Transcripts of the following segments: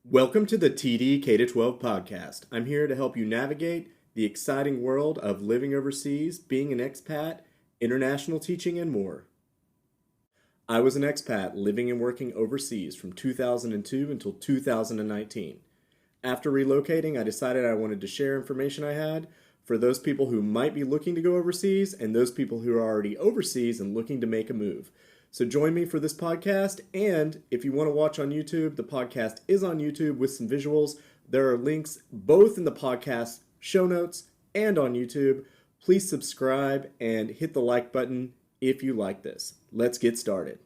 Welcome to the TD K-12 podcast. I'm here to help you navigate the exciting world of living overseas, being an expat, international teaching, and more. I was an expat living and working overseas from 2002 until 2019. After relocating, I decided I wanted to share information I had for those people who might be looking to go overseas and those people who are already overseas and looking to make a move. So join me for this podcast, and if you want to watch on YouTube, the podcast is on YouTube with some visuals. There are links both in the podcast show notes and on YouTube. Please subscribe and hit the like button if you like this. Let's get started.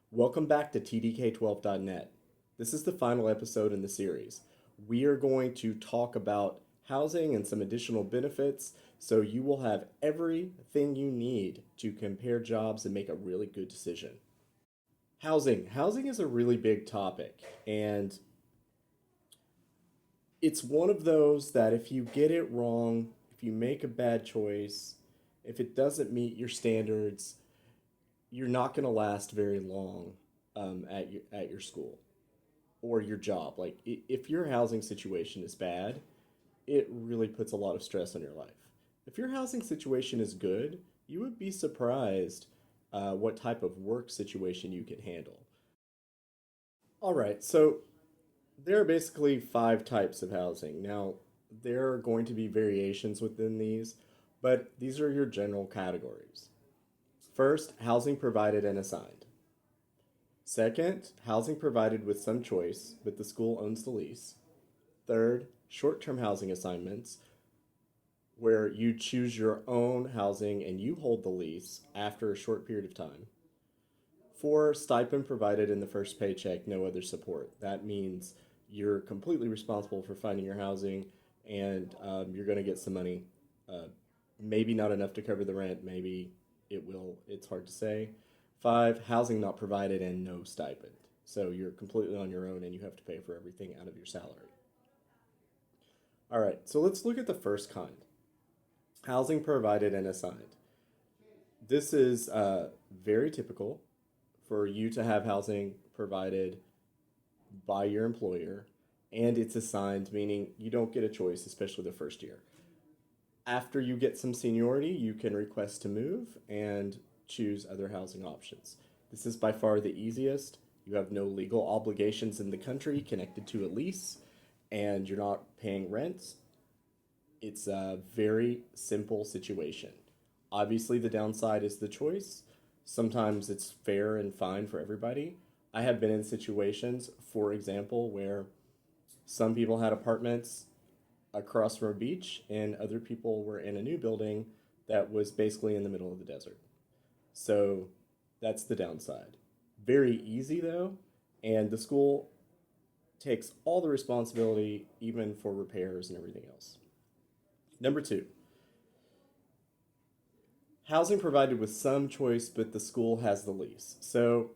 Welcome back to tdk12.net. This is the final episode in the series. We are going to talk about housing and some additional benefits, so you will have everything you need to compare jobs and make a really good decision. Housing is a really big topic, and it's one of those that if you get it wrong, if you make a bad choice, if it doesn't meet your standards, you're not going to last very long at your school or your job. Like if your housing situation is bad, it really puts a lot of stress on your life. If your housing situation is good, you would be surprised what type of work situation you can handle. All right, so there are basically five types of housing. Now, there are going to be variations within these, but these are your general categories. First, housing provided and assigned. Second, housing provided with some choice, but the school owns the lease. Third, short-term housing assignments, where you choose your own housing and you hold the lease after a short period of time. Four, stipend provided in the first paycheck, no other support. That means you're completely responsible for finding your housing, and you're going to get some money. Maybe not enough to cover the rent, maybe it will, it's hard to say. Five, housing not provided and no stipend. So you're completely on your own and you have to pay for everything out of your salary. All right, so let's look at the first kind, housing provided and assigned. This is very typical for you to have housing provided by your employer, and it's assigned, meaning you don't get a choice, especially the first year. After you get some seniority, you can request to move and choose other housing options. This is by far the easiest. You have no legal obligations in the country connected to a lease, and you're not paying rent. It's a very simple situation. Obviously, the downside is the choice. Sometimes it's fair and fine for everybody. I have been in situations, for example, where some people had apartments across from a beach and other people were in a new building that was basically in the middle of the desert. So that's the downside. Very easy though, and the school takes all the responsibility, even for repairs and everything else. Number two, housing provided with some choice, but the school has the lease. So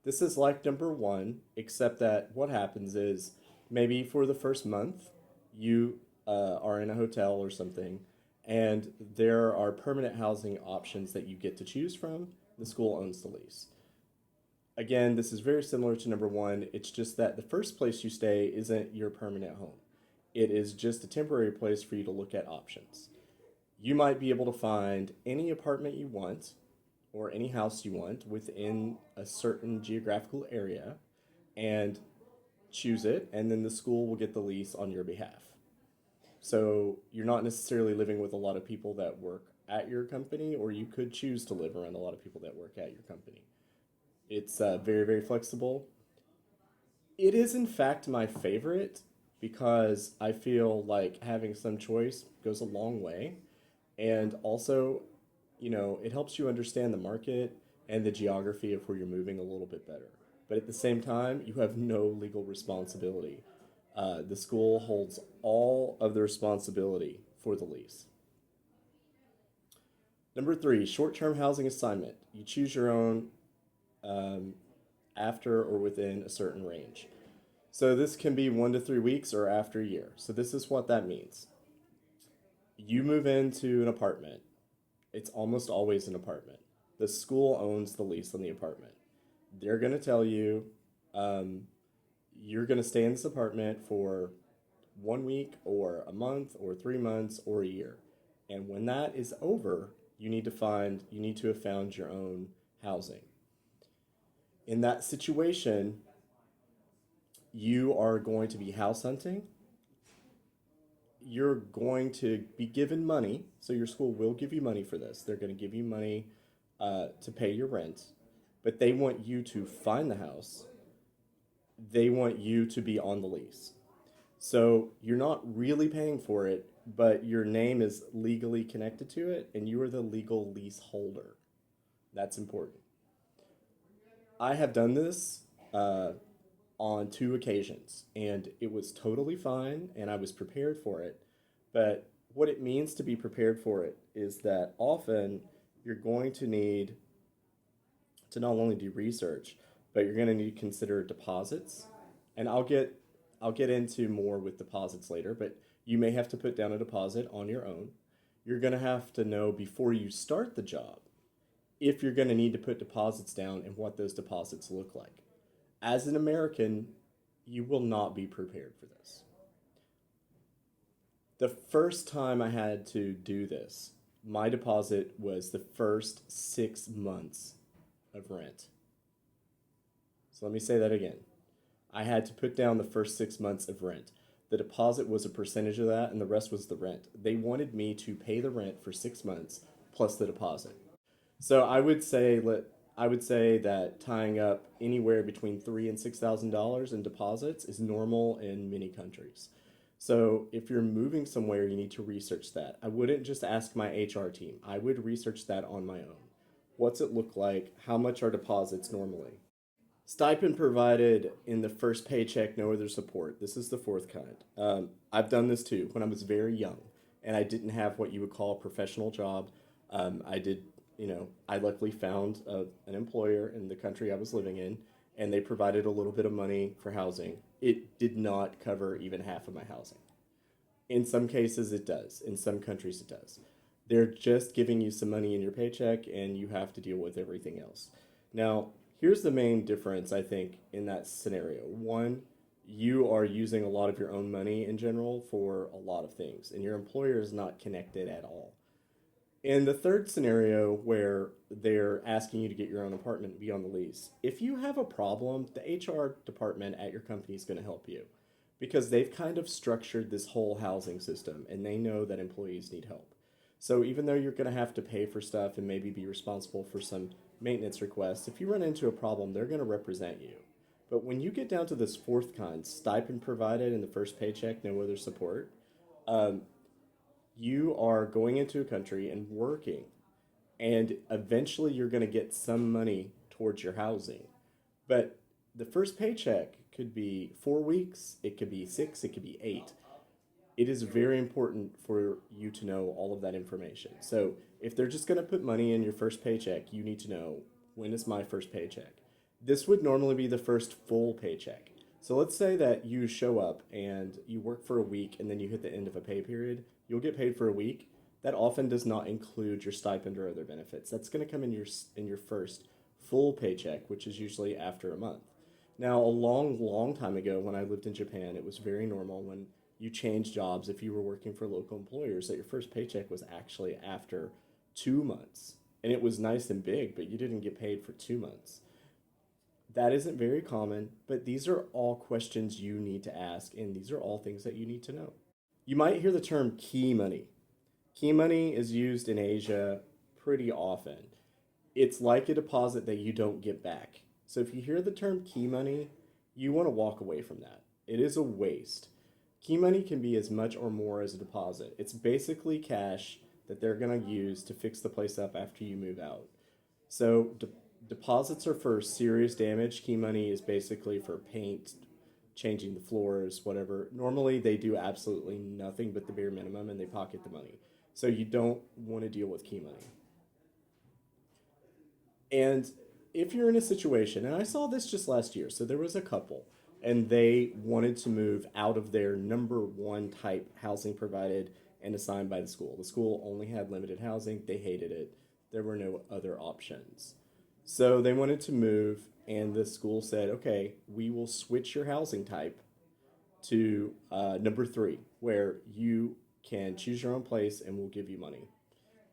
this is like number one, except that what happens is maybe for the first month, you are in a hotel or something, and there are permanent housing options that you get to choose from. The school owns the lease. Again, this is very similar to number one. It's just that the first place you stay isn't your permanent home. It is just a temporary place for you to look at options. You might be able to find any apartment you want or any house you want within a certain geographical area and choose it, and then the school will get the lease on your behalf. So you're not necessarily living with a lot of people that work at your company, or you could choose to live around a lot of people that work at your company. It's very, very flexible. It is, in fact, my favorite because I feel like having some choice goes a long way. And also, it helps you understand the market and the geography of where you're moving a little bit better. But at the same time, you have no legal responsibility. The school holds all of the responsibility for the lease. Number three, short-term housing assignment. You choose your own after or within a certain range. So this can be 1 to 3 weeks or after a year. So this is what that means. You move into an apartment. It's almost always an apartment. The school owns the lease on the apartment. They're going to tell you, um, you're going to stay in this apartment for 1 week or a month or 3 months or a year. And when that is over, you need to have found your own housing. In that situation, you are going to be house hunting. You're going to be given money. So your school will give you money for this. They're going to give you money to pay your rent, but they want you to find the house. They want you to be on the lease. So you're not really paying for it, but your name is legally connected to it, and you are the legal leaseholder. That's important. I have done this on 2 occasions, and it was totally fine, and I was prepared for it. But what it means to be prepared for it is that often you're going to need to not only do research, but you're going to need to consider deposits. And I'll get into more with deposits later, but you may have to put down a deposit on your own. You're going to have to know before you start the job if you're going to need to put deposits down and what those deposits look like. As an American, you will not be prepared for this. The first time I had to do this, my deposit was the first 6 months of rent. So let me say that again. I had to put down the first 6 months of rent. The deposit was a percentage of that, and the rest was the rent. They wanted me to pay the rent for 6 months plus the deposit. So I would say that tying up anywhere between $3,000 and $6,000 in deposits is normal in many countries. So if you're moving somewhere, you need to research that. I wouldn't just ask my HR team. I would research that on my own. What's it look like? How much are deposits normally? Stipend provided in the first paycheck, no other support. This is the fourth kind. I've done this too when I was very young and I didn't have what you would call a professional job. I did, I luckily found an employer in the country I was living in, and they provided a little bit of money for housing. It did not cover even half of my housing. In some cases, it does. In some countries, it does. They're just giving you some money in your paycheck, and you have to deal with everything else. Now, here's the main difference, I think, in that scenario. One, you are using a lot of your own money in general for a lot of things, and your employer is not connected at all. In the third scenario, where they're asking you to get your own apartment and be on the lease, if you have a problem, the HR department at your company is going to help you because they've kind of structured this whole housing system and they know that employees need help. So even though you're going to have to pay for stuff and maybe be responsible for some maintenance requests, if you run into a problem, they're going to represent you. But when you get down to this fourth kind, stipend provided in the first paycheck, no other support, um, you are going into a country and working, and eventually you're going to get some money towards your housing. But the first paycheck could be 4 weeks, it could be six, it could be eight. It is very important for you to know all of that information. So if they're just going to put money in your first paycheck, you need to know, when is my first paycheck? This would normally be the first full paycheck. So let's say that you show up and you work for a week and then you hit the end of a pay period. You'll get paid for a week. That often does not include your stipend or other benefits. That's going to come in your first full paycheck, which is usually after a month. Now, a long, long time ago when I lived in Japan, it was very normal when you changed jobs, if you were working for local employers, that your first paycheck was actually after 2 months. And it was nice and big, but you didn't get paid for 2 months. That isn't very common, but these are all questions you need to ask, and these are all things that you need to know. You might hear the term key money. Key money is used in Asia pretty often. It's like a deposit that you don't get back. So if you hear the term key money, you want to walk away from that. It is a waste. Key money can be as much or more as a deposit. It's basically cash that they're going to use to fix the place up after you move out. So deposits are for serious damage. Key money is basically for paint, changing the floors, whatever. Normally they do absolutely nothing but the bare minimum and they pocket the money. So you don't want to deal with key money. And if you're in a situation, and I saw this just last year, so there was a couple and they wanted to move out of their number one type housing provided and assigned by the school. The school only had limited housing. They hated it. There were no other options. So they wanted to move, and the school said, okay, we will switch your housing type to number three, where you can choose your own place and we'll give you money.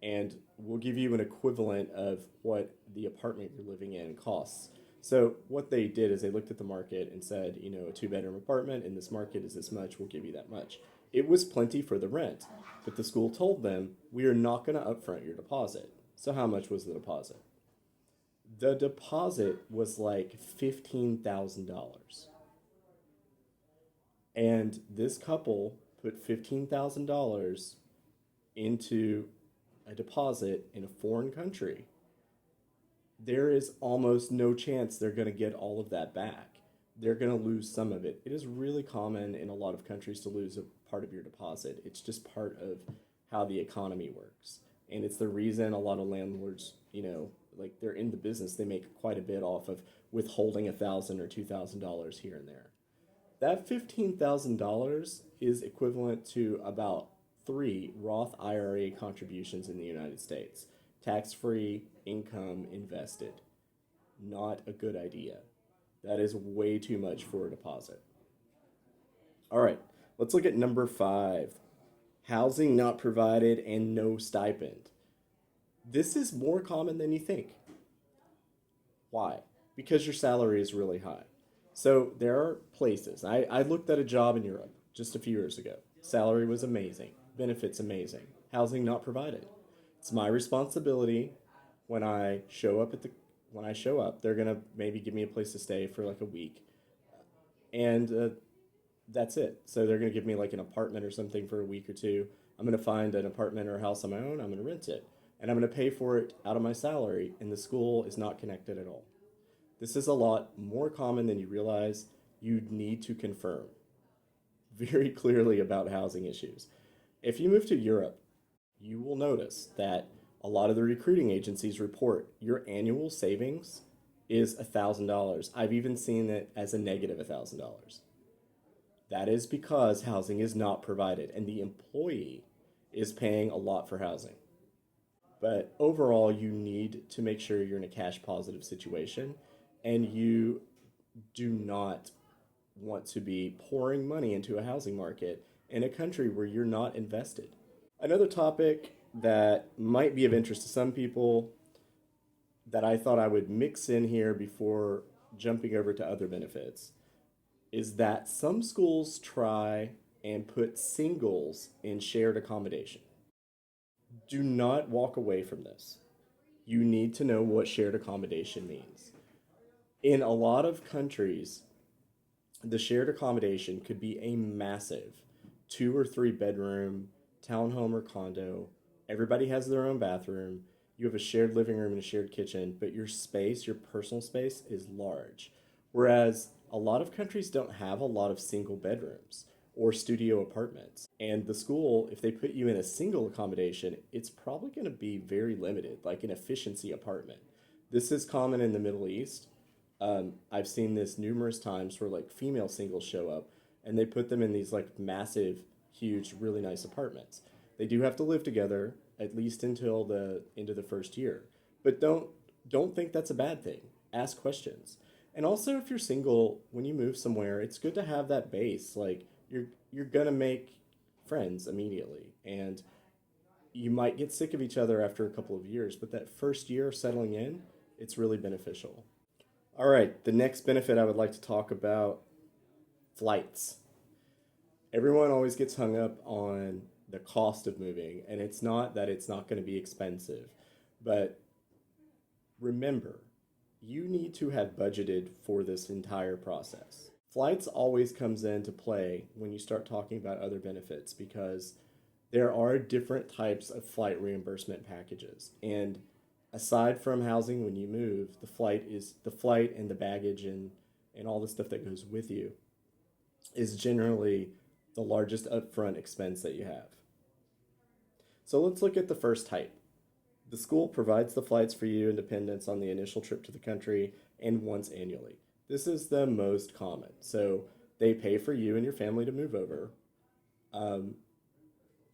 And we'll give you an equivalent of what the apartment you're living in costs. So what they did is they looked at the market and said, you know, a two-bedroom apartment in this market is this much, we'll give you that much. It was plenty for the rent, but the school told them, we are not going to upfront your deposit. So how much was the deposit? The deposit was like $15,000. And this couple put $15,000 into a deposit in a foreign country. There is almost no chance they're going to get all of that back. They're going to lose some of it. It is really common in a lot of countries to lose a part of your deposit. It's just part of how the economy works. And it's the reason a lot of landlords, you know, like they're in the business, they make quite a bit off of withholding $1,000 or $2,000 here and there. That $15,000 is equivalent to about three Roth IRA contributions in the United States. Tax-free income invested. Not a good idea. That is way too much for a deposit. All right, let's look at number 5. Housing not provided and no stipend. This is more common than you think. Why? Because your salary is really high. So there are places. I looked at a job in Europe just a few years ago. Salary was amazing. Benefits amazing. Housing not provided. It's my responsibility when I show up they're gonna maybe give me a place to stay for like a week, and that's it. So they're gonna give me like an apartment or something for a week or two. I'm gonna find an apartment or a house on my own. I'm gonna rent it, and I'm gonna pay for it out of my salary. And the school is not connected at all. This is a lot more common than you realize. You need to confirm very clearly about housing issues. If you move to Europe, you will notice that a lot of the recruiting agencies report your annual savings is $1,000. I've even seen it as a negative $1,000. That is because housing is not provided and the employee is paying a lot for housing. But overall, you need to make sure you're in a cash positive situation and you do not want to be pouring money into a housing market in a country where you're not invested. Another topic that might be of interest to some people that I thought I would mix in here before jumping over to other benefits is that some schools try and put singles in shared accommodation. Do not walk away from this. You need to know what shared accommodation means. In a lot of countries, the shared accommodation could be a massive 2 or 3 bedroom townhome or condo. Everybody has their own bathroom. You have a shared living room and a shared kitchen, but your space, your personal space, is large. Whereas a lot of countries don't have a lot of single bedrooms or studio apartments. And the school, if they put you in a single accommodation, it's probably going to be very limited, like an efficiency apartment. This is common in the Middle East. I've seen this numerous times where like female singles show up and they put them in these like massive, huge, really nice apartments. They do have to live together at least until the end of the first year. But don't think that's a bad thing. Ask questions. And also if you're single, when you move somewhere, it's good to have that base. Like you're gonna make friends immediately. And you might get sick of each other after a couple of years, but that first year settling in, it's really beneficial. All right, the next benefit I would like to talk about, flights. Everyone always gets hung up on the cost of moving, and it's not that it's not going to be expensive, but remember, you need to have budgeted for this entire process. Flights always comes into play when you start talking about other benefits because there are different types of flight reimbursement packages, and aside from housing when you move, the flight and the baggage and all the stuff that goes with you is generally the largest upfront expense that you have. So let's look at the first type. The school provides the flights for you and dependents on the initial trip to the country and once annually. This is the most common. So they pay for you and your family to move over.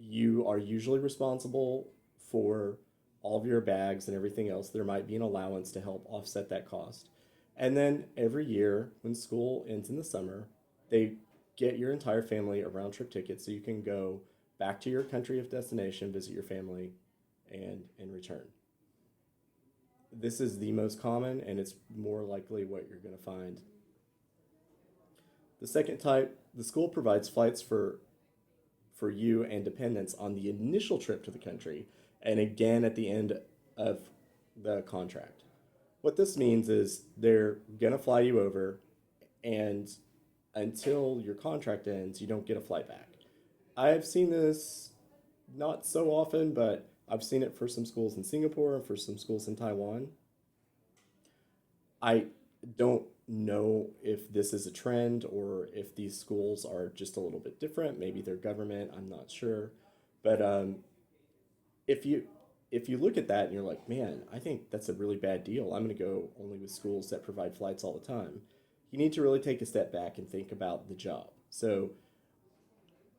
You are usually responsible for all of your bags and everything else, there might be an allowance to help offset that cost. And then every year when school ends in the summer, they get your entire family a round trip ticket so you can go back to your country of destination, visit your family, and return. This is the most common, and it's more likely what you're going to find. The second type, the school provides flights for you and dependents on the initial trip to the country and again at the end of the contract. What this means is they're going to fly you over, and until your contract ends, you don't get a flight back. I've seen this not so often, but I've seen it for some schools in Singapore and for some schools in Taiwan. I don't know if this is a trend or if these schools are just a little bit different. Maybe they're government, I'm not sure. But if you if you look at that and you're like, man, I think that's a really bad deal. I'm going to go only with schools that provide flights all the time. You need to really take a step back and think about the job. So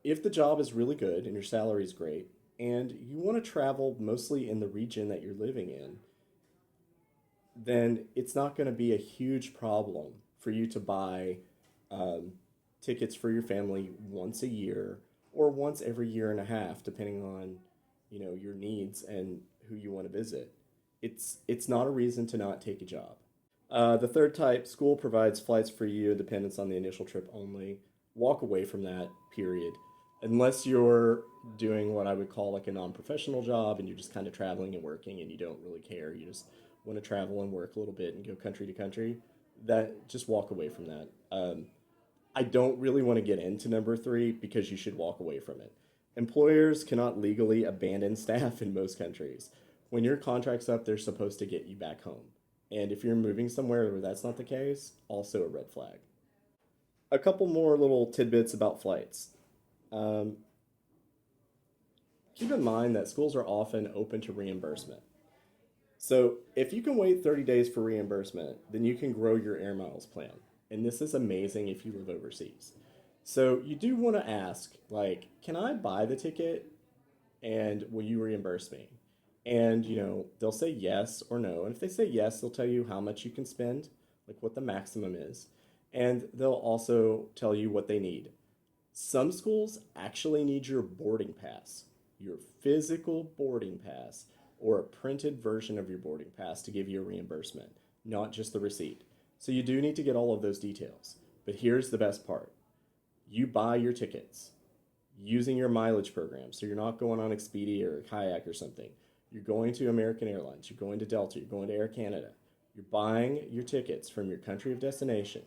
if the job is really good and your salary is great, and you want to travel mostly in the region that you're living in, then it's not going to be a huge problem for you to buy um, tickets for your family once a year or once every year and a half, depending on your needs and who you want to visit. It's not a reason to not take a job. The third type, school provides flights for you, dependence on the initial trip only. Walk away from that, period. Unless you're doing what I would call like a non-professional job and you're just kind of traveling and working and you don't really care. You just want to travel and work a little bit and go country to country. That just walk away from that. I don't really want to get into number three because you should walk away from it. Employers cannot legally abandon staff in most countries. When your contract's up, they're supposed to get you back home. And if you're moving somewhere where that's not the case, also a red flag. A couple more little tidbits about flights. Um, Keep in mind that schools are often open to reimbursement. So if you can wait 30 days for reimbursement, then you can grow your Air Miles plan. And this is amazing if you live overseas. So you do want to ask, like, can I buy the ticket and will you reimburse me? And, they'll say yes or no. And if they say yes, they'll tell you how much you can spend, like what the maximum is. And they'll also tell you what they need. Some schools actually need your boarding pass, your physical boarding pass, or a printed version of your boarding pass to give you a reimbursement, not just the receipt. So you do need to get all of those details. But here's the best part: you buy your tickets using your mileage program. So you're not going on Expedia or Kayak or something. You're going to American Airlines, you're going to Delta, you're going to Air Canada. You're buying your tickets from your country of destination.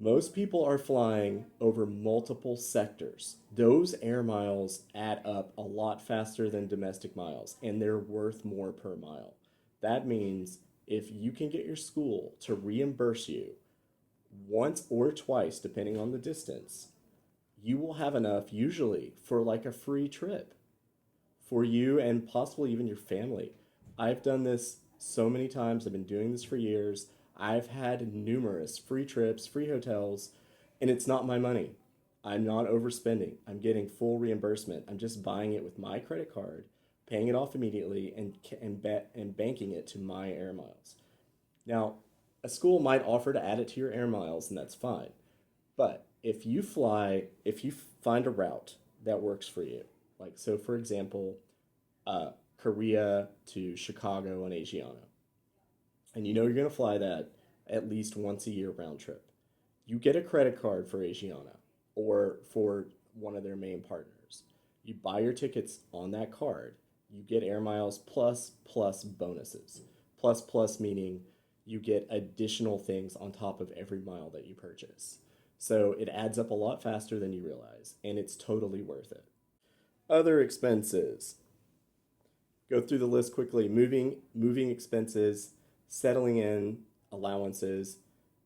Most people are flying over multiple sectors. Those air miles add up a lot faster than domestic miles, and they're worth more per mile. That means if you can get your school to reimburse you once or twice, depending on the distance, you will have enough usually for like a free trip for you and possibly even your family. I've done this so many times. I've been doing this for years. I've had numerous free trips, free hotels, and it's not my money. I'm not overspending. I'm getting full reimbursement. I'm just buying it with my credit card, paying it off immediately, and banking it to my Air Miles. Now, a school might offer to add it to your Air Miles, and that's fine. But if you find a route that works for you, like so, for example, Korea to Chicago on Asiana, and you're going to fly that at least once a year round trip, you get a credit card for Asiana or for one of their main partners. You buy your tickets on that card. You get Air Miles plus bonuses. Plus meaning you get additional things on top of every mile that you purchase. So it adds up a lot faster than you realize, and it's totally worth it. Other expenses. Go through the list quickly. Moving expenses, settling in allowances,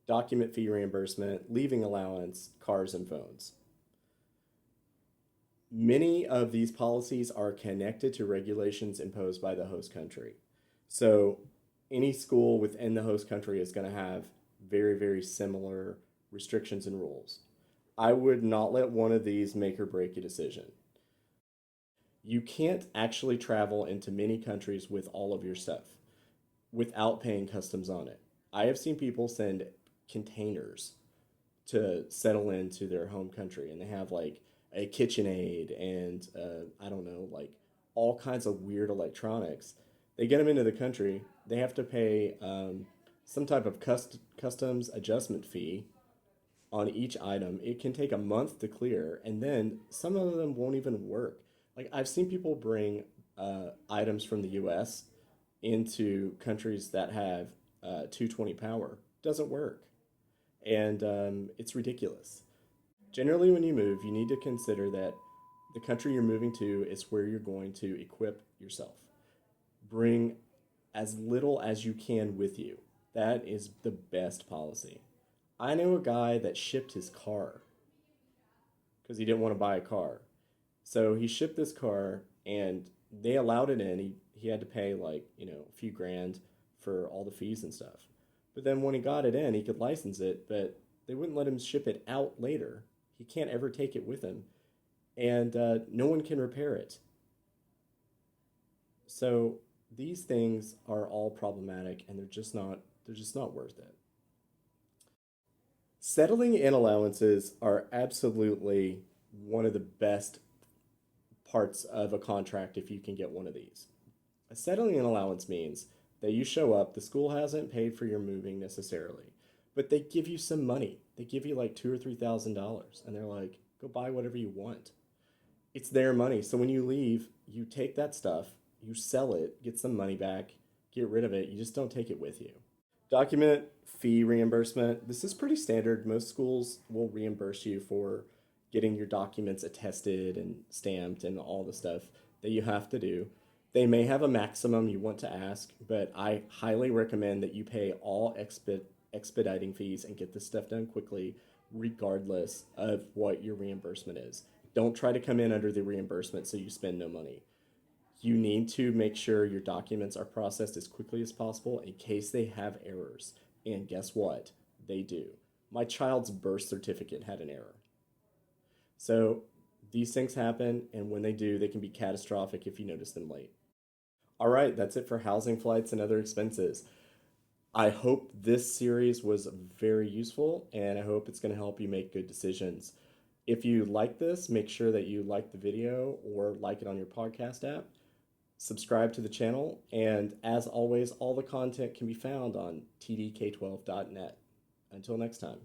document fee reimbursement, leaving allowance, cars and phones. Many of these policies are connected to regulations imposed by the host country. So any school within the host country is going to have very, very similar restrictions and rules. I would not let one of these make or break a decision. You can't actually travel into many countries with all of your stuff without paying customs on it. I have seen people send containers to settle into their home country, and they have like a KitchenAid and I don't know, like all kinds of weird electronics. They get them into the country. They have to pay some type of customs adjustment fee on each item. It can take a month to clear, and then some of them won't even work. Like I've seen people bring items from the U.S. into countries that have 220 power. Doesn't work, and it's ridiculous. Generally, when you move, you need to consider that the country you're moving to is where you're going to equip yourself. Bring as little as you can with you. That is the best policy. I know a guy that shipped his car because he didn't want to buy a car. So he shipped this car and they allowed it in. He had to pay like, a few grand for all the fees and stuff. But then when he got it in, he could license it, but they wouldn't let him ship it out later. He can't ever take it with him. And no one can repair it. So these things are all problematic and they're just not worth it. Settling in allowances are absolutely one of the best parts of a contract if you can get one of these. A settling in allowance means that you show up, the school hasn't paid for your moving necessarily, but they give you some money. They give you like $2,000 or $3,000, and they're like, go buy whatever you want. It's their money. So when you leave, you take that stuff, you sell it, get some money back, get rid of it. You just don't take it with you. Document fee reimbursement. This is pretty standard. Most schools will reimburse you for getting your documents attested and stamped and all the stuff that you have to do. They may have a maximum you want to ask, but I highly recommend that you pay all expediting fees and get this stuff done quickly, regardless of what your reimbursement is. Don't try to come in under the reimbursement so you spend no money. You need to make sure your documents are processed as quickly as possible in case they have errors. And guess what? They do. My child's birth certificate had an error. So these things happen, and when they do, they can be catastrophic if you notice them late. All right, that's it for housing, flights, and other expenses. I hope this series was very useful, and I hope it's going to help you make good decisions. If you like this, make sure that you like the video or like it on your podcast app. Subscribe to the channel, and as always, all the content can be found on tdk12.net. Until next time.